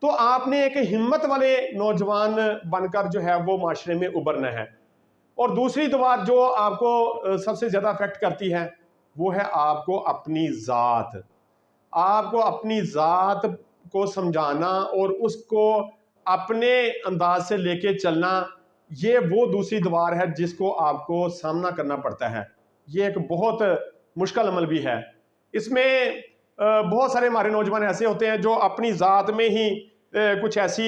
تو آپ نے ایک ہمت والے نوجوان بن کر جو ہے وہ معاشرے میں ابھرنا ہے۔ اور دوسری بات جو آپ کو سب سے زیادہ افیکٹ کرتی ہے وہ ہے آپ کو اپنی ذات، آپ کو اپنی ذات کو سمجھانا اور اس کو اپنے انداز سے لے کے چلنا، یہ وہ دوسری دیوار ہے جس کو آپ کو سامنا کرنا پڑتا ہے۔ یہ ایک بہت مشکل عمل بھی ہے۔ اس میں بہت سارے ہمارے نوجوان ایسے ہوتے ہیں جو اپنی ذات میں ہی کچھ ایسی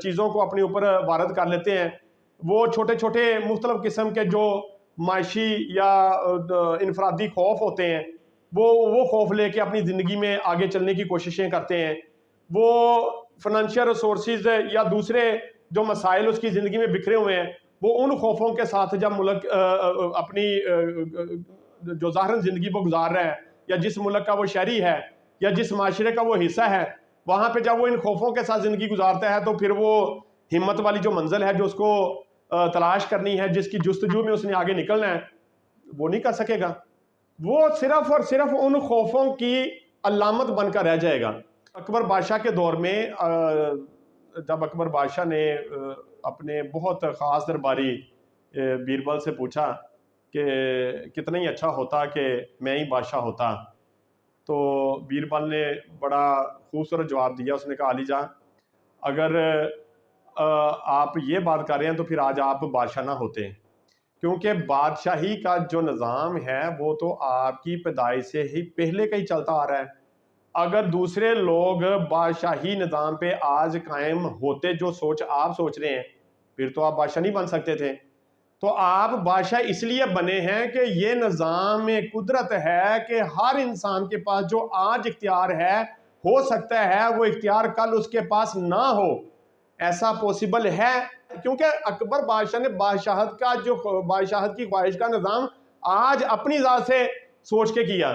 چیزوں کو اپنے اوپر وارد کر لیتے ہیں۔ وہ چھوٹے چھوٹے مختلف قسم کے جو معاشی یا انفرادی خوف ہوتے ہیں، وہ خوف لے کے اپنی زندگی میں آگے چلنے کی کوششیں کرتے ہیں۔ وہ فنانشیل ریسورسز یا دوسرے جو مسائل اس کی زندگی میں بکھرے ہوئے ہیں، وہ ان خوفوں کے ساتھ جب ملک اپنی جو ظاہراً زندگی وہ گزار رہا ہے، یا جس ملک کا وہ شہری ہے یا جس معاشرے کا وہ حصہ ہے، وہاں پہ جب وہ ان خوفوں کے ساتھ زندگی گزارتا ہے تو پھر وہ ہمت والی جو منزل ہے جو اس کو تلاش کرنی ہے، جس کی جستجو میں اس نے آگے نکلنا ہے، وہ نہیں کر سکے گا۔ وہ صرف اور صرف ان خوفوں کی علامت بن کر رہ جائے گا۔ اکبر بادشاہ کے دور میں جب اکبر بادشاہ نے اپنے بہت خاص درباری بیربل سے پوچھا کہ کتنا ہی اچھا ہوتا کہ میں ہی بادشاہ ہوتا، تو بیربل نے بڑا خوبصورت جواب دیا۔ اس نے کہا علی جان، اگر آپ یہ بات کر رہے ہیں تو پھر آج آپ بادشاہ نہ ہوتے، کیونکہ بادشاہی کا جو نظام ہے وہ تو آپ کی پیدائش سے ہی پہلے کا ہی چلتا آ رہا ہے۔ اگر دوسرے لوگ بادشاہی نظام پہ آج قائم ہوتے جو سوچ آپ سوچ رہے ہیں، پھر تو آپ بادشاہ نہیں بن سکتے تھے۔ تو آپ بادشاہ اس لیے بنے ہیں کہ یہ نظام قدرت ہے کہ ہر انسان کے پاس جو آج اختیار ہے، ہو سکتا ہے وہ اختیار کل اس کے پاس نہ ہو، ایسا پوسیبل ہے۔ کیونکہ اکبر بادشاہ نے بادشاہت کا جو بادشاہت کی خواہش کا نظام آج اپنی ذات سے سوچ کے کیا۔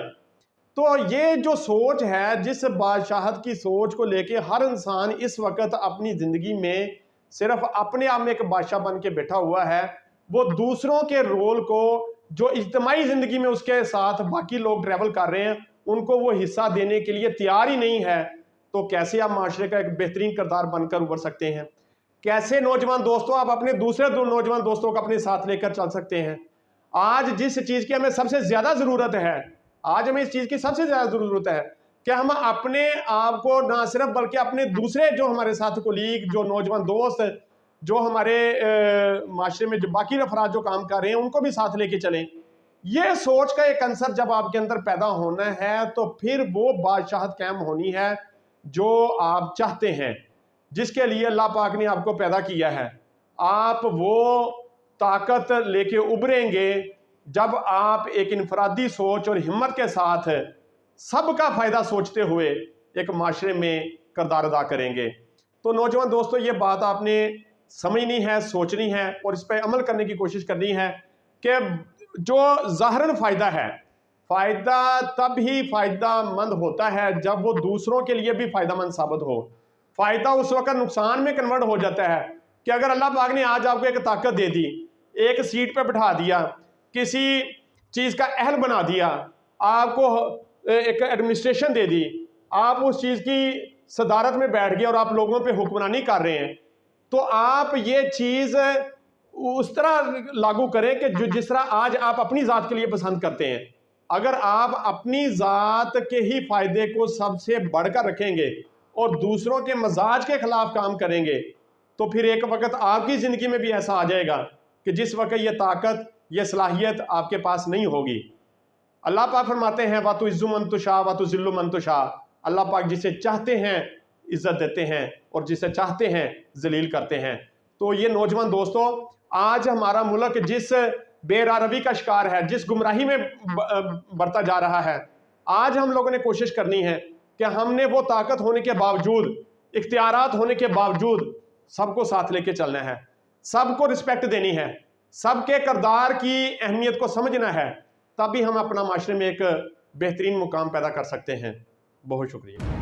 تو یہ جو سوچ ہے، جس بادشاہت کی سوچ کو لے کے ہر انسان اس وقت اپنی زندگی میں صرف اپنے آپ میں ایک بادشاہ بن کے بیٹھا ہوا ہے، وہ دوسروں کے رول کو جو اجتماعی زندگی میں اس کے ساتھ باقی لوگ ٹریول کر رہے ہیں ان کو وہ حصہ دینے کے لیے تیار ہی نہیں ہے، تو کیسے آپ معاشرے کا ایک بہترین کردار بن کر ابھر سکتے ہیں؟ کیسے نوجوان دوستوں آپ اپنے دوسرے نوجوان دوستوں کو اپنے ساتھ لے کر چل سکتے ہیں؟ آج جس چیز کی ہمیں سب سے زیادہ ضرورت ہے، آج ہمیں اس چیز کی سب سے زیادہ ضرورت ہے کہ ہم اپنے آپ کو نہ صرف بلکہ اپنے دوسرے جو ہمارے ساتھ کولیگ، جو نوجوان دوست، جو ہمارے معاشرے میں جو باقی افراد جو کام کر رہے ہیں ان کو بھی ساتھ لے کے چلیں۔ یہ سوچ کا ایک عنصر جب آپ کے اندر پیدا ہونا ہے تو پھر وہ بادشاہت قائم ہونی ہے جو آپ چاہتے ہیں، جس کے لیے اللہ پاک نے آپ کو پیدا کیا ہے۔ آپ وہ طاقت لے کے ابھریں گے جب آپ ایک انفرادی سوچ اور ہمت کے ساتھ سب کا فائدہ سوچتے ہوئے ایک معاشرے میں کردار ادا کریں گے۔ تو نوجوان دوستو، یہ بات آپ نے سمجھنی ہے، سوچنی ہے اور اس پہ عمل کرنے کی کوشش کرنی ہے کہ جو ظاہراً فائدہ ہے، فائدہ تب ہی فائدہ مند ہوتا ہے جب وہ دوسروں کے لیے بھی فائدہ مند ثابت ہو۔ فائدہ اس وقت نقصان میں کنورٹ ہو جاتا ہے کہ اگر اللہ پاک نے آج آپ کو ایک طاقت دے دی، ایک سیٹ پہ بٹھا دیا، کسی چیز کا اہل بنا دیا، آپ کو ایک ایڈمنسٹریشن دے دی، آپ اس چیز کی صدارت میں بیٹھ گئے اور آپ لوگوں پہ حکمرانی کر رہے ہیں، تو آپ یہ چیز اس طرح لاگو کریں کہ جس طرح آج آپ اپنی ذات کے لیے پسند کرتے ہیں۔ اگر آپ اپنی ذات کے ہی فائدے کو سب سے بڑھ کر رکھیں گے اور دوسروں کے مزاج کے خلاف کام کریں گے، تو پھر ایک وقت آپ کی زندگی میں بھی ایسا آ جائے گا کہ جس وقت یہ طاقت، یہ صلاحیت آپ کے پاس نہیں ہوگی۔ اللہ پاک فرماتے ہیں وَتُعِزُّ مَن تَشَاءُ وَتُذِلُّ مَن تَشَاءُ، اللہ پاک جسے چاہتے ہیں عزت دیتے ہیں اور جسے چاہتے ہیں ذلیل کرتے ہیں۔ تو یہ نوجوان دوستو، آج ہمارا ملک جس بے راہ روی کا شکار ہے، جس گمراہی میں بڑھتا جا رہا ہے، آج ہم لوگوں نے کوشش کرنی ہے کہ ہم نے وہ طاقت ہونے کے باوجود، اختیارات ہونے کے باوجود سب کو ساتھ لے کے چلنا ہے، سب کو رسپیکٹ دینی ہے، سب کے کردار کی اہمیت کو سمجھنا ہے، تبھی ہم اپنا معاشرے میں ایک بہترین مقام پیدا کر سکتے ہیں۔ بہت شکریہ۔